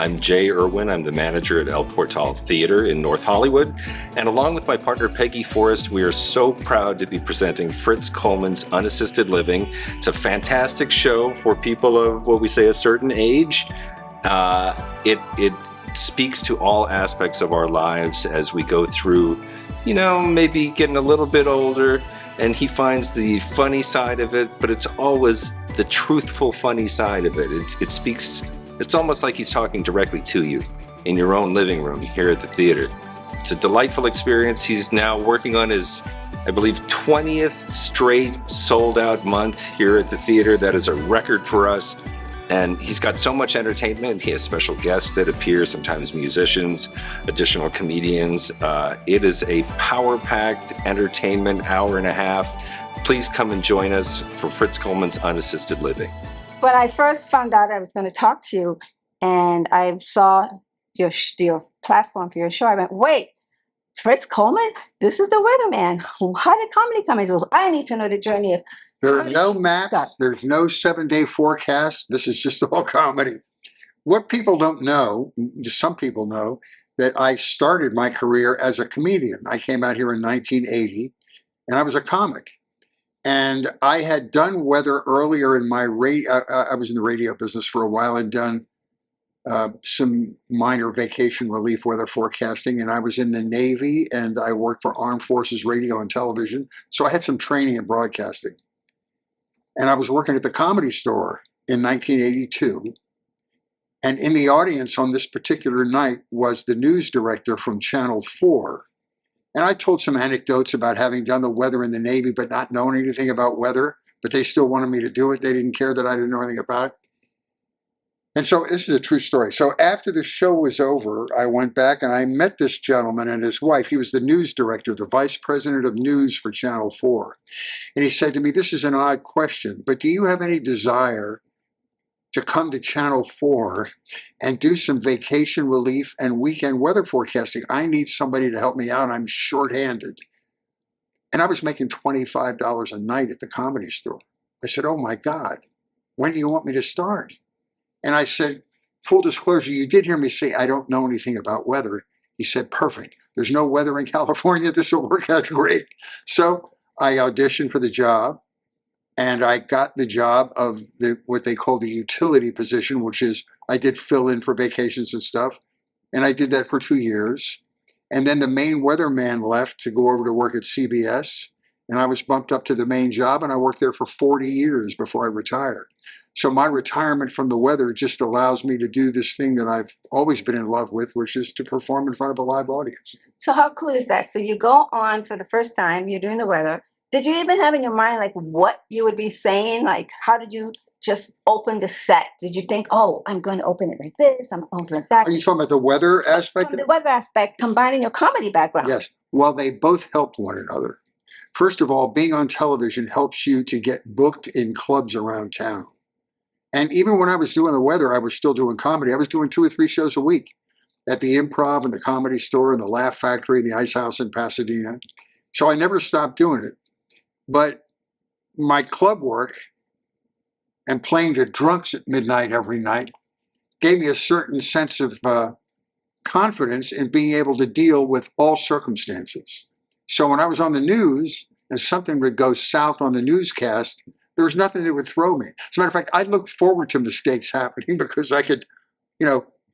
I'm Jay Irwin. I'm the manager at El Portal Theater in North Hollywood. And along with my partner Peggy Forrest, we are so proud to be presenting Fritz Coleman's Unassisted Living. It's a fantastic show for people of what we say a certain age. It speaks to all aspects of our lives as we go through, maybe getting a little bit older, and he finds the funny side of it, but it's always the truthful, funny side of it. It speaks, it's almost like he's talking directly to you in your own living room here at the theater. It's a delightful experience. He's now working on his, I believe, 20th straight sold-out month here at the theater. That is a record for us. And he's got so much entertainment. He has special guests that appear, sometimes musicians, additional comedians. It is a power-packed entertainment hour and a half. Please come and join us for Fritz Coleman's Unassisted Living. When I first found out I was going to talk to you and I saw your platform for your show, I went, wait, Fritz Coleman? This is the weatherman. How did comedy come into this? I need to know the journey of. There are no maps. There's no 7-day forecast. This is just all comedy. What people don't know, some people know, that I started my career as a comedian. I came out here in 1980, and I was a comic. And I had done weather earlier in my I was in the radio business for a while and done some minor vacation relief weather forecasting. And I was in the Navy, and I worked for Armed Forces Radio and Television. So I had some training in broadcasting. And I was working at the Comedy Store in 1982. And in the audience on this particular night was the news director from Channel 4. And I told some anecdotes about having done the weather in the Navy, but not knowing anything about weather. But they still wanted me to do it. They didn't care that I didn't know anything about it. And so this is a true story. So after the show was over, I went back and I met this gentleman and his wife. He was the news director, the vice president of news for Channel 4. And he said to me, this is an odd question, but do you have any desire to come to Channel 4 and do some vacation relief and weekend weather forecasting? I need somebody to help me out. I'm shorthanded. And I was making $25 a night at the Comedy Store. I said, oh my God, when do you want me to start? And I said, full disclosure, you did hear me say I don't know anything about weather. He said, perfect. There's no weather in California. This will work out great. So I auditioned for the job, and I got the job of what they call the utility position, which is I did fill in for vacations and stuff. And I did that for 2 years. And then the main weatherman left to go over to work at CBS. And I was bumped up to the main job, and I worked there for 40 years before I retired. So my retirement from the weather just allows me to do this thing that I've always been in love with, which is to perform in front of a live audience. So how cool is that? So you go on for the first time, you're doing the weather. Did you even have in your mind like what you would be saying? Like how did you just open the set? Did you think, oh, I'm going to open it like this, I'm opening it that? Are you talking about the weather aspect? From the weather aspect, combining your comedy background. Yes. Well, they both helped one another. First of all, being on television helps you to get booked in clubs around town. And even when I was doing the weather, I was still doing comedy. I was doing 2 or 3 shows a week at the Improv and the Comedy Store and the Laugh Factory and the Ice House in Pasadena. So I never stopped doing it. But my club work and playing to drunks at midnight every night gave me a certain sense of confidence in being able to deal with all circumstances. So when I was on the news and something would go south on the newscast, there was nothing that would throw me. As a matter of fact, I looked forward to mistakes happening because I could,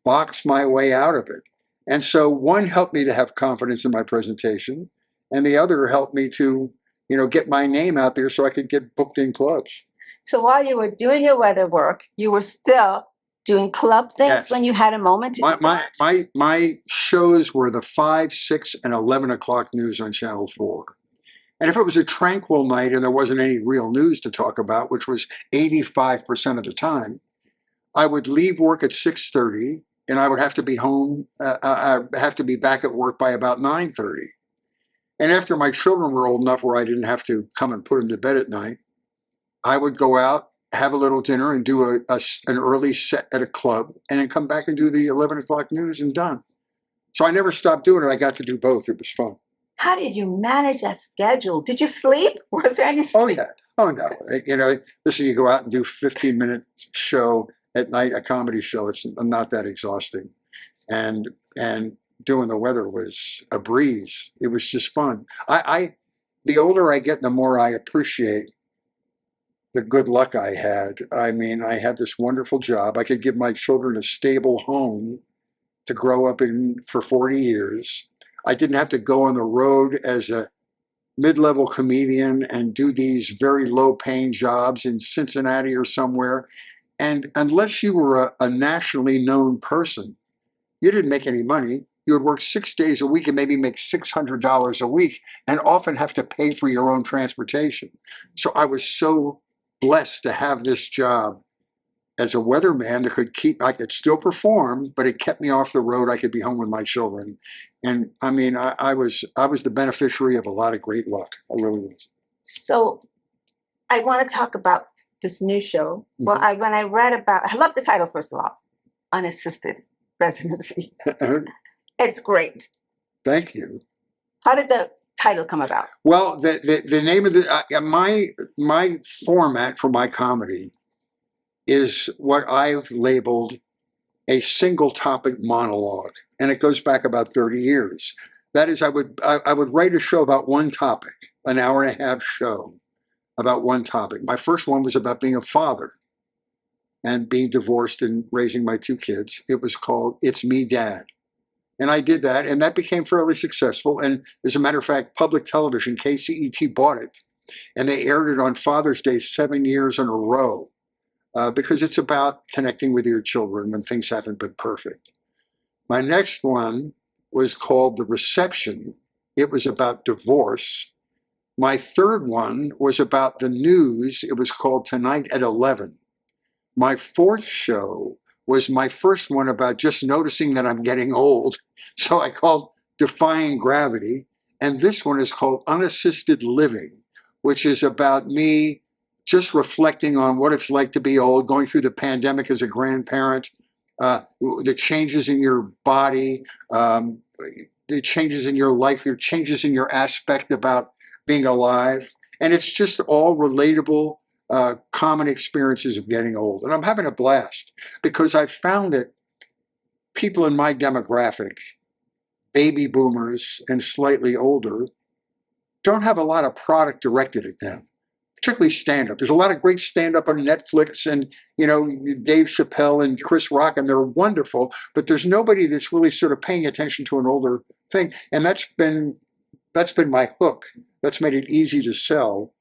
box my way out of it. And so one helped me to have confidence in my presentation, and the other helped me to, get my name out there so I could get booked in clubs. So while you were doing your weather work, you were still doing club things. Yes. When you had a moment to do that? My shows were the 5, 6, and 11 o'clock news on Channel 4. And if it was a tranquil night and there wasn't any real news to talk about, which was 85% of the time, I would leave work at 6:30 and I would have to be home, I have to be back at work by about 9:30. And after my children were old enough where I didn't have to come and put them to bed at night, I would go out, have a little dinner and do an early set at a club and then come back and do the 11 o'clock news and done. So I never stopped doing it. I got to do both. It was fun. How did you manage that schedule? Did you sleep? Was there any sleep? Oh, yeah. Oh, no. Listen, you go out and do 15-minute show at night, a comedy show, it's not that exhausting. And doing the weather was a breeze. It was just fun. The older I get, the more I appreciate the good luck I had. I mean, I had this wonderful job. I could give my children a stable home to grow up in for 40 years. I didn't have to go on the road as a mid-level comedian and do these very low-paying jobs in Cincinnati or somewhere. And unless you were a nationally known person, you didn't make any money. You would work 6 days a week and maybe make $600 a week and often have to pay for your own transportation. So I was so blessed to have this job as a weatherman that I could still perform, but it kept me off the road. I could be home with my children. And I mean, I was the beneficiary of a lot of great luck. I really was. So I want to talk about this new show. Well, when I read about, I love the title, first of all, Unassisted Residency. It's great. Thank you. How did the title come about? Well, the name of my format for my comedy is what I've labeled a single topic monologue, and it goes back about 30 years. That is, I would write a show about one topic, an hour and a half show about one topic. My first one was about being a father and being divorced and raising my 2 kids. It was called It's Me, Dad. And I did that, and that became fairly successful. And as a matter of fact, public television, KCET, bought it, and they aired it on Father's Day 7 years in a row because it's about connecting with your children when things haven't been perfect. My next one was called The Reception. It was about divorce. My third one was about the news. It was called Tonight at 11. My fourth show was my first one about just noticing that I'm getting old. So I called Defying Gravity. And this one is called Unassisted Living, which is about me just reflecting on what it's like to be old, going through the pandemic as a grandparent, the changes in your body, the changes in your life, your changes in your aspect about being alive. And it's just all relatable, common experiences of getting old. And I'm having a blast because I've found that people in my demographic, baby boomers and slightly older, don't have a lot of product directed at them, particularly stand-up. There's a lot of great stand-up on Netflix and, you know, Dave Chappelle and Chris Rock, and they're wonderful, but there's nobody that's really sort of paying attention to an older thing. And that's been my hook. That's made it easy to sell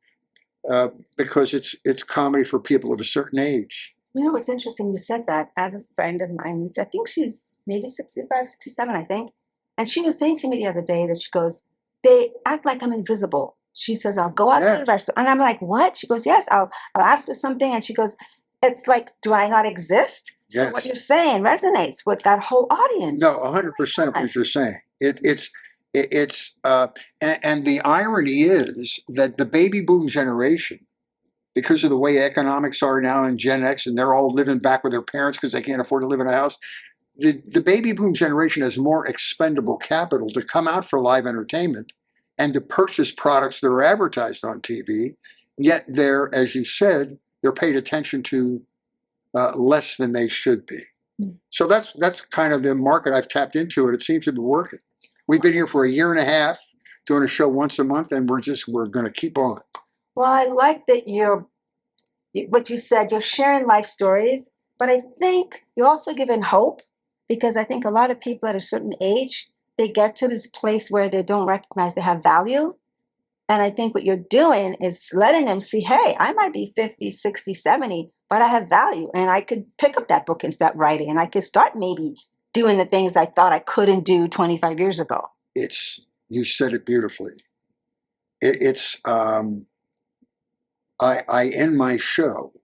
because it's comedy for people of a certain age. You know, it's interesting you said that. I have a friend of mine, I think she's maybe 65, 67, I think. And she was saying to me the other day that she goes, they act like I'm invisible. She says, I'll go out to the restaurant. And I'm like, what? She goes, yes, I'll ask for something. And she goes, it's like, do I not exist? So Yes. What you're saying resonates with that whole audience. No, 100% what you're saying. And the irony is that the baby boom generation, because of the way economics are now in Gen X, and they're all living back with their parents because they can't afford to live in a house, the baby boom generation has more expendable capital to come out for live entertainment and to purchase products that are advertised on TV, yet they're, as you said, they're paid attention to less than they should be. So that's kind of the market I've tapped into, and it seems to be working. We've been here for a year and a half, doing a show once a month, and we're going to keep on. Well, I like that what you said, you're sharing life stories, but I think you're also giving hope, because I think a lot of people at a certain age, they get to this place where they don't recognize they have value. And I think what you're doing is letting them see, hey, I might be 50, 60, 70, but I have value. And I could pick up that book and start writing. And I could start maybe doing the things I thought I couldn't do 25 years ago. You said it beautifully. I end my show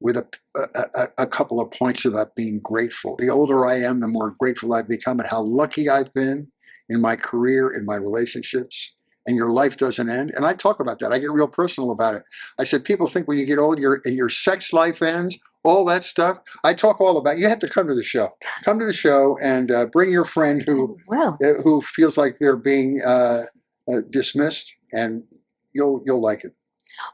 with a couple of points about being grateful. The older I am, the more grateful I've become, and how lucky I've been in my career, in my relationships. And your life doesn't end. And I talk about that. I get real personal about it. I said, people think when you get old, your sex life ends, all that stuff. I talk all about it. You have to come to the show. Come to the show and bring your friend who feels like they're being dismissed, and you'll like it.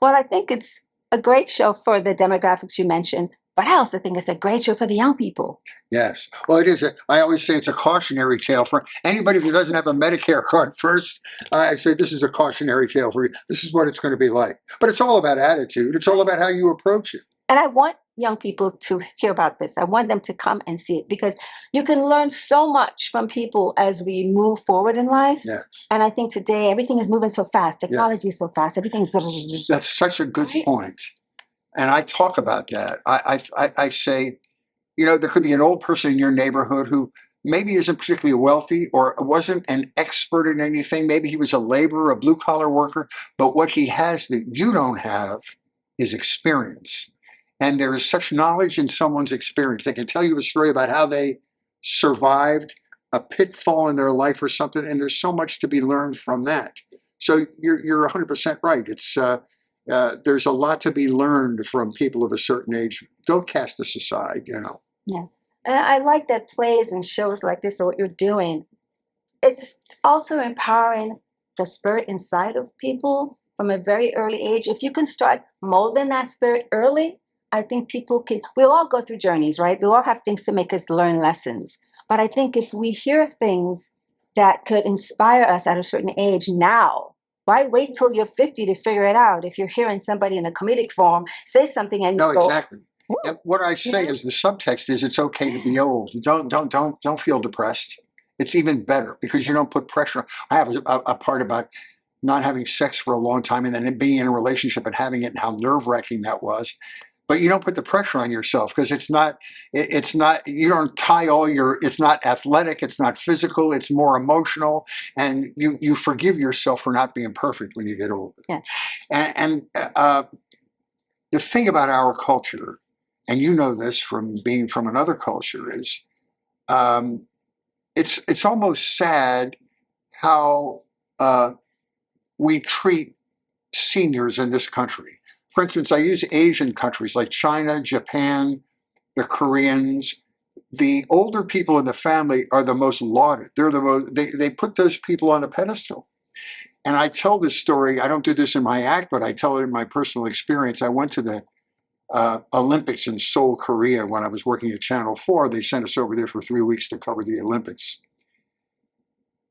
Well, I think it's a great show for the demographics you mentioned, But I also think it's a great show for the young people. Yes. Well, it is. I always say it's a cautionary tale for anybody who doesn't have a Medicare card first. I say this is a cautionary tale for you. This is what it's going to be like. But it's all about attitude. It's all about how you approach it. And I want young people to hear about this. I want them to come and see it, because you can learn so much from people as we move forward in life. Yes. And I think today everything is moving so fast. Technology is so fast. Everything's. That's such a good point. And I talk about that. I say, you know, there could be an old person in your neighborhood who maybe isn't particularly wealthy or wasn't an expert in anything. Maybe he was a laborer, a blue collar worker, but what he has that you don't have is experience. And there is such knowledge in someone's experience. They can tell you a story about how they survived a pitfall in their life or something, and there's so much to be learned from that. So you're 100% right. It's there's a lot to be learned from people of a certain age. Don't cast us aside, you know. Yeah. And I like that plays and shows like this, or what you're doing, it's also empowering the spirit inside of people from a very early age. If you can start molding that spirit early, I think people can, we'll all go through journeys, right? We'll all have things to make us learn lessons. But I think if we hear things that could inspire us at a certain age now, why wait till you're 50 to figure it out? If you're hearing somebody in a comedic form say something and No, you go, exactly. And what I say is the subtext is it's okay to be old. Don't feel depressed. It's even better because you don't put pressure. I have a part about not having sex for a long time and then being in a relationship and having it and how nerve-wracking that was. But you don't put the pressure on yourself because it's not, you don't tie all your, it's not athletic, it's not physical, it's more emotional. And you forgive yourself for not being perfect when you get older. Yeah. And the thing about our culture, and you know this from being from another culture, is it's almost sad how we treat seniors in this country. For instance, I use Asian countries like China, Japan, the Koreans. The older people in the family are the most lauded. They're the most, they put those people on a pedestal. And I tell this story, I don't do this in my act, but I tell it in my personal experience. I went to the Olympics in Seoul, Korea when I was working at Channel 4. They sent us over there for 3 weeks to cover the Olympics.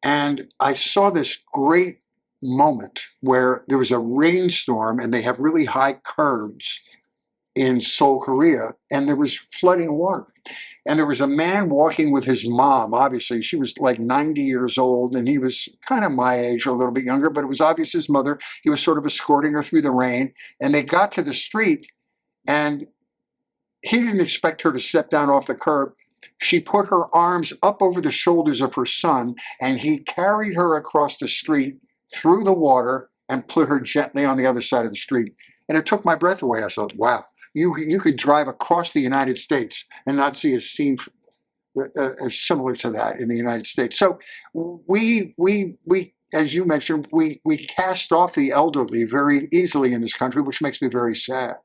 And I saw this great moment where there was a rainstorm and they have really high curbs in Seoul, Korea, and there was flooding water. And there was a man walking with his mom. Obviously, she was like 90 years old, and he was kind of my age, or a little bit younger, but it was obvious his mother. He was sort of escorting her through the rain, and they got to the street, and he didn't expect her to step down off the curb. She put her arms up over the shoulders of her son, and he carried her across the street through the water and put her gently on the other side of the street. And it took my breath away. I thought, wow, you could drive across the United States and not see a scene similar to that in the United States. So we as you mentioned, we cast off the elderly very easily in this country, which makes me very sad.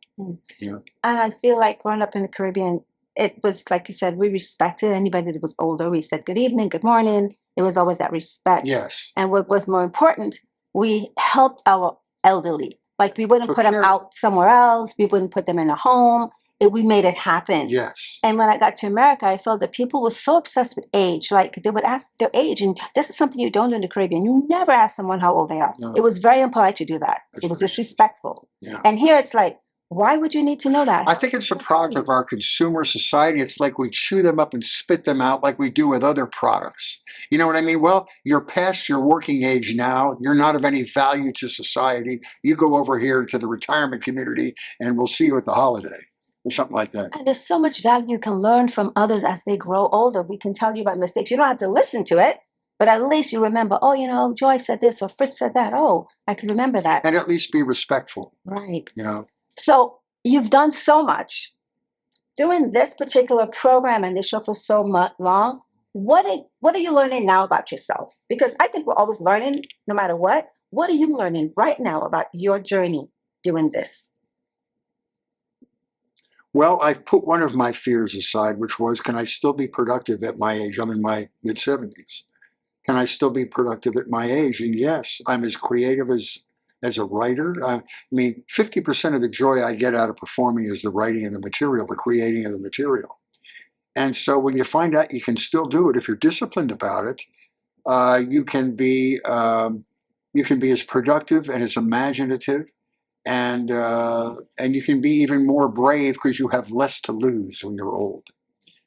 Yeah. And I feel like growing up in the Caribbean, it was like you said, we respected anybody that was older. We said good evening, good morning. There was always that respect. Yes. And what was more important, we helped our elderly. Like we wouldn't put them out somewhere else. We wouldn't put them in a home. We made it happen. Yes. And when I got to America, I felt that people were so obsessed with age. Like they would ask their age. And this is something you don't do in the Caribbean. You never ask someone how old they are. No. It was very impolite to do that. It was disrespectful. Yeah. And here it's like, why would you need to know that? I think it's a product of our consumer society. It's like we chew them up and spit them out like we do with other products. You know what I mean? Well, you're past your working age now. You're not of any value to society. You go over here to the retirement community and we'll see you at the holiday or something like that. And there's so much value you can learn from others as they grow older. We can tell you about mistakes. You don't have to listen to it, but at least you remember, oh, you know, Joy said this or Fritz said that. Oh, I can remember that. And at least be respectful. Right. You know. So you've done so much. Doing this particular program and this show for so long, what are you learning now about yourself? Because I think we're always learning no matter what. What are you learning right now about your journey doing this? Well, I've put one of my fears aside, which was, can I still be productive at my age? I'm in my mid-70s. Can I still be productive at my age? And yes, I'm as creative as as a writer. I mean, 50% of the joy I get out of performing is the writing of the material, the creating of the material. And so when you find out you can still do it, if you're disciplined about it, you can be as productive and as imaginative, and you can be even more brave because you have less to lose when you're old.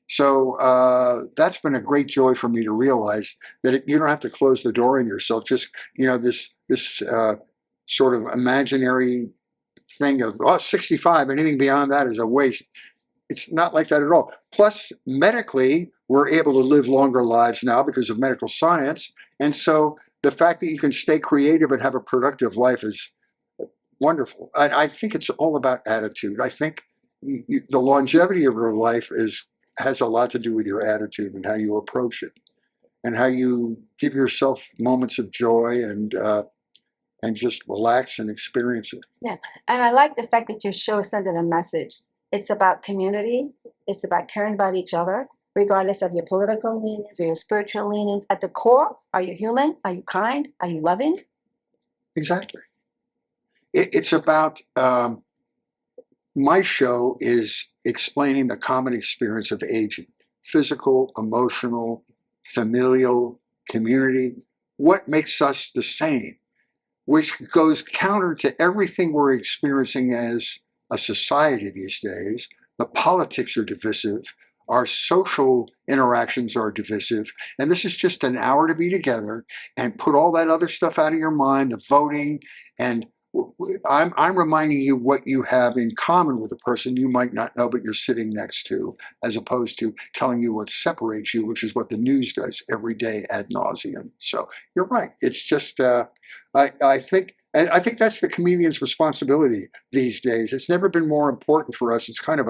So that's been a great joy for me to realize that you don't have to close the door on yourself. Just, this sort of imaginary thing of 65, anything beyond that is a waste. It's not like that at all. Plus, medically, we're able to live longer lives now because of medical science. And so the fact that you can stay creative and have a productive life is wonderful. I think it's all about attitude. I think the longevity of your life has a lot to do with your attitude and how you approach it, and how you give yourself moments of joy and just relax and experience it. Yeah, and I like the fact that your show is sending a message. It's about community. It's about caring about each other, regardless of your political leanings or your spiritual leanings. At the core, are you human? Are you kind? Are you loving? Exactly. It's about, my show is explaining the common experience of aging, physical, emotional, familial, community, what makes us the same, which goes counter to everything we're experiencing as a society these days. The politics are divisive. Our social interactions are divisive. And this is just an hour to be together and put all that other stuff out of your mind, the voting. And I'm reminding you what you have in common with a person you might not know, but you're sitting next to, as opposed to telling you what separates you, which is what the news does every day ad nauseum. So you're right. It's just, I think that's the comedian's responsibility these days. It's never been more important for us. It's kind of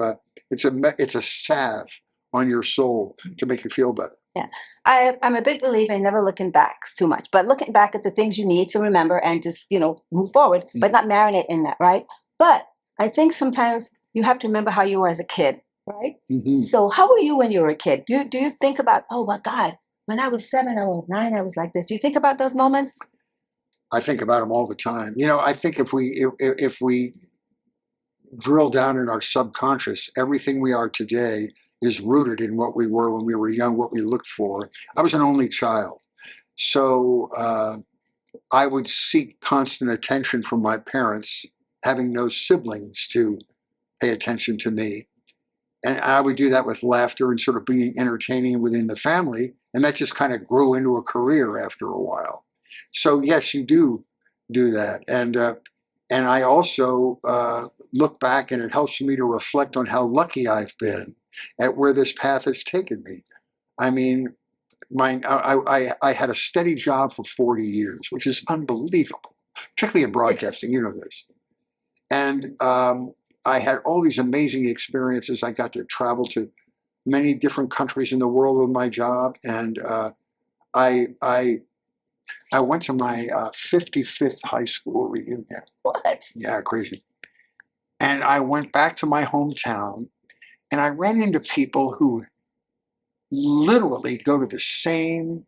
it's a salve on your soul to make you feel better. Yeah, I'm a big believer in never looking back too much, but looking back at the things you need to remember and just, move forward, but not marinate in that, right? But I think sometimes you have to remember how you were as a kid, right? Mm-hmm. So how were you when you were a kid? Do you think about, oh my God, when I was 7, I was 9, I was like this. Do you think about those moments? I think about them all the time. I think if we drill down in our subconscious, everything we are today is rooted in what we were when we were young, what we looked for. I was an only child. So I would seek constant attention from my parents, having no siblings to pay attention to me. And I would do that with laughter and sort of being entertaining within the family. And that just kind of grew into a career after a while. So yes, you do that. And I also look back, and it helps me to reflect on how lucky I've been at where this path has taken me. I mean, I had a steady job for 40 years, which is unbelievable, particularly in broadcasting, you know this. And I had all these amazing experiences. I got to travel to many different countries in the world with my job. And I went to my 55th high school reunion. What? Yeah, crazy. And I went back to my hometown, and I ran into people who literally go to the same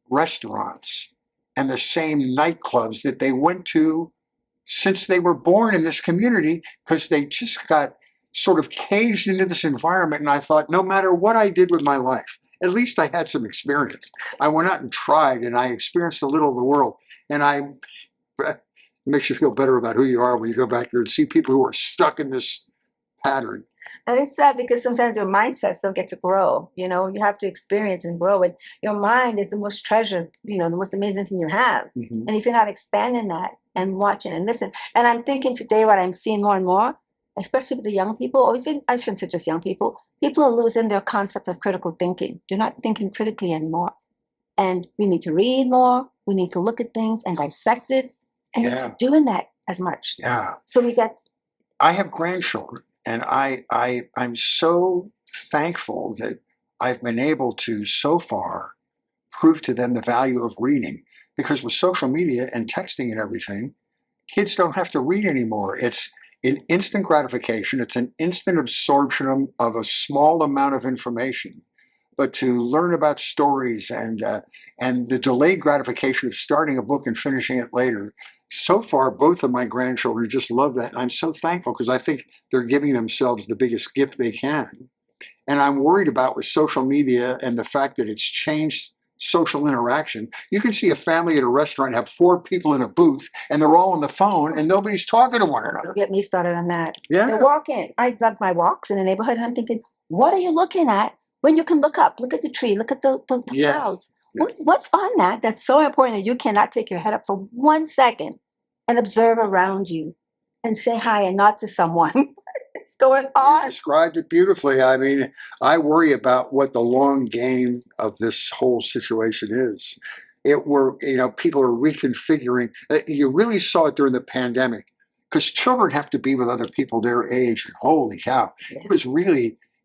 restaurants and the same nightclubs that they went to since they were born in this community, because they just got sort of caged into this environment. And I thought, no matter what I did with my life, at least I had some experience. I went out and tried, and I experienced a little of the world. And it makes you feel better about who you are when you go back there and see people who are stuck in this pattern. And it's sad because sometimes your mindsets don't get to grow. You have to experience and grow. And your mind is the most treasured, the most amazing thing you have. Mm-hmm. And if you're not expanding that and watching and listen, and I'm thinking today what I'm seeing more and more, especially with the young people, or even, I shouldn't say just young people are losing their concept of critical thinking. They're not thinking critically anymore. And we need to read more. We need to look at things and dissect it. And you're not doing that as much. Yeah. So I have grandchildren. And I'm so thankful that I've been able to, so far, prove to them the value of reading. Because with social media and texting and everything, kids don't have to read anymore. It's an instant gratification. It's an instant absorption of a small amount of information. But to learn about stories and the delayed gratification of starting a book and finishing it later, so far, both of my grandchildren just love that. And I'm so thankful because I think they're giving themselves the biggest gift they can. And I'm worried about with social media and the fact that it's changed social interaction. You can see a family at a restaurant have 4 people in a booth and they're all on the phone and nobody's talking to one another. Don't get me started on that. Yeah. They're walking. I love my walks in the neighborhood. And I'm thinking, what are you looking at when you can look up, look at the tree, look at the Yes. clouds? What's on that that's so important that you cannot take your head up for 1 second and observe around you and say hi and nod to someone? What's going You on? described it beautifully. I mean, I worry about what the long game of this whole situation is. People are reconfiguring. You really saw it during the pandemic because children have to be with other people their age. Holy cow.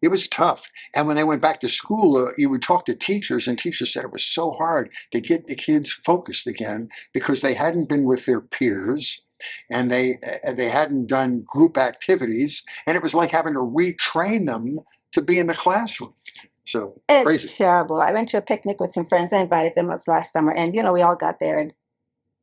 It was tough. And when they went back to school, you would talk to teachers and teachers said it was so hard to get the kids focused again because they hadn't been with their peers and they hadn't done group activities, and it was like having to retrain them to be in the classroom. So It's crazy. terrible. I went to a picnic with some friends. I invited them last summer, and we all got there. And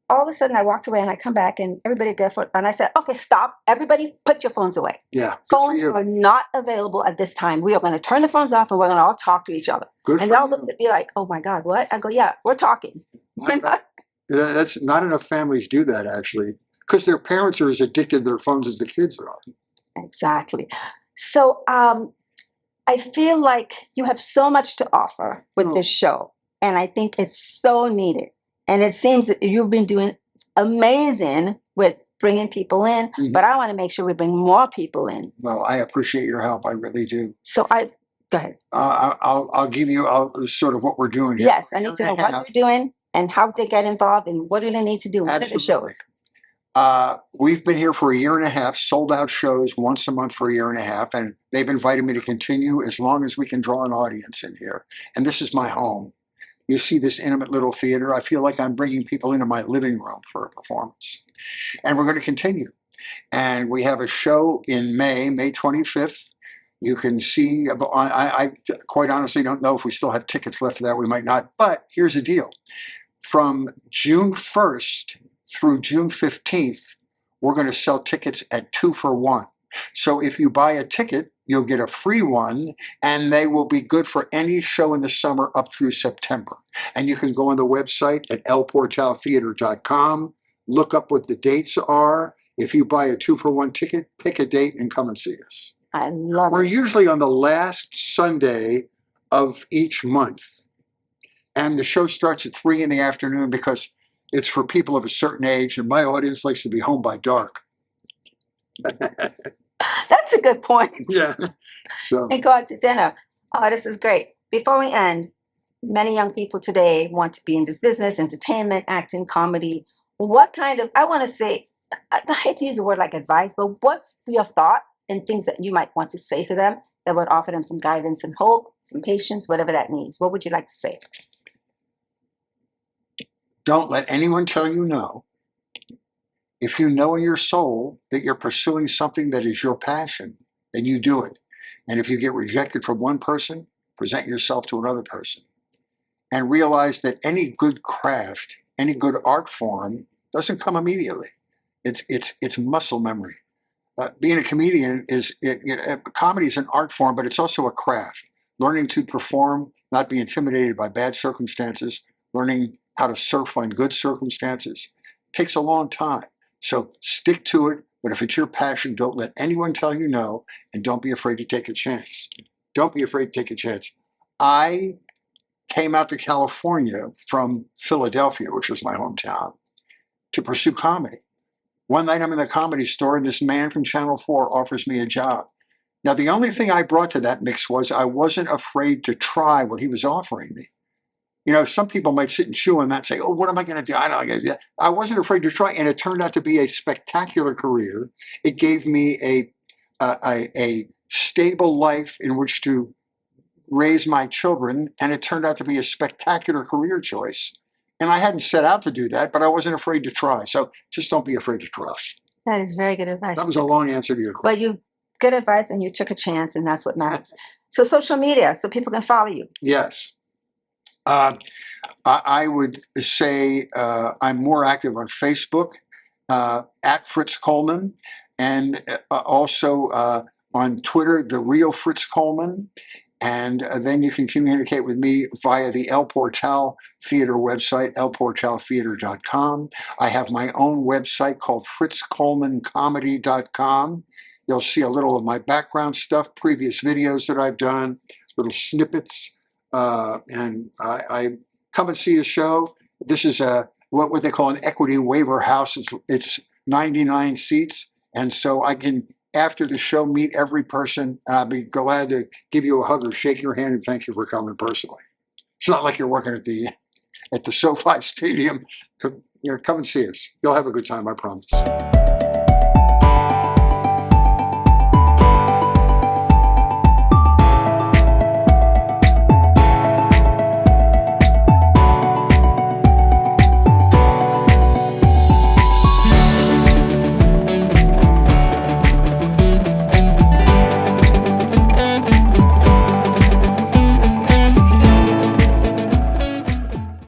all of a sudden, I walked away, and I come back, and everybody there and I said, "Okay, stop! Everybody, put your phones away. Yeah, Phones are not available at this time. We are going to turn the phones off, and we're going to all talk to each other." Good and for they all you. looked at me like, "Oh my God, what?" I go, "Yeah, we're talking." That's not enough families do that actually, because their parents are as addicted to their phones as the kids are. Exactly. So I feel like you have so much to offer with this show, and I think it's so needed. And it seems that you've been doing amazing with bringing people in, but I want to make sure we bring more people in. Well, I appreciate your help. I really do. So go ahead. I'll give you sort of what we're doing here. Yes, I need to know what you're doing and how they get involved and what do they need to do. What are the shows? We've been here for a year and a half, sold out shows once a month for a year and a half, and they've invited me to continue as long as we can draw an audience in here. And this is my home. You see this intimate little theater. I feel like I'm bringing people into my living room for a performance. And we're going to continue. And we have a show in May 25th. You can see, I quite honestly don't know if we still have tickets left for that. We might not. But here's the deal. From June 1st through June 15th, we're going to sell tickets at 2 for 1. So if you buy a ticket, you'll get a free one, and they will be good for any show in the summer up through September. And you can go on the website at elportaltheater.com, look up what the dates are. If you buy a 2 for 1 ticket, pick a date and come and see us. I love it. We're usually on the last Sunday of each month. And the show starts at 3 in the afternoon because it's for people of a certain age, and my audience likes to be home by dark. That's a good point. Yeah. So. And go out to dinner. Oh, this is great. Before we end, many young people today want to be in this business, entertainment, acting, comedy. What kind of, I want to say, I hate to use a word like advice, but what's your thought and things that you might want to say to them that would offer them some guidance and hope, some patience, whatever that means? What would you like to say? Don't let anyone tell you no. If you know in your soul that you're pursuing something that is your passion, then you do it. And if you get rejected from one person, present yourself to another person. And realize that any good craft, any good art form doesn't come immediately. It's muscle memory. Being a comedian comedy is an art form, but it's also a craft. Learning to perform, not be intimidated by bad circumstances, learning how to surf on good circumstances, takes a long time. So stick to it, but if it's your passion, don't let anyone tell you no, and don't be afraid to take a chance. Don't be afraid to take a chance. I came out to California from Philadelphia, which was my hometown, to pursue comedy. One night I'm in the comedy store and this man from Channel 4 offers me a job. Now, the only thing I brought to that mix was I wasn't afraid to try what he was offering me. You know, some people might sit and chew on that and say, oh, what am I going to do? I don't know. I wasn't afraid to try, and it turned out to be a spectacular career. It gave me a stable life in which to raise my children, and it turned out to be a spectacular career choice. And I hadn't set out to do that, but I wasn't afraid to try. So just don't be afraid to try. That is very good advice. That was a long answer to your question. But you good advice and you took a chance, and that's what matters. So social media, so people can follow you. Yes. I would say I'm more active on Facebook at Fritz Coleman, and also on Twitter, The Real Fritz Coleman. And then you can communicate with me via the El Portal Theater website, elportaltheater.com. I have my own website called fritzcolemancomedy.com. You'll see a little of my background stuff, previous videos that I've done, little snippets. And I come and see a show. This is what they call an equity waiver house. It's 99 seats. And so I can, after the show, meet every person. I'll be glad to give you a hug or shake your hand and thank you for coming personally. It's not like you're working at the SoFi Stadium. Come and see us. You'll have a good time, I promise.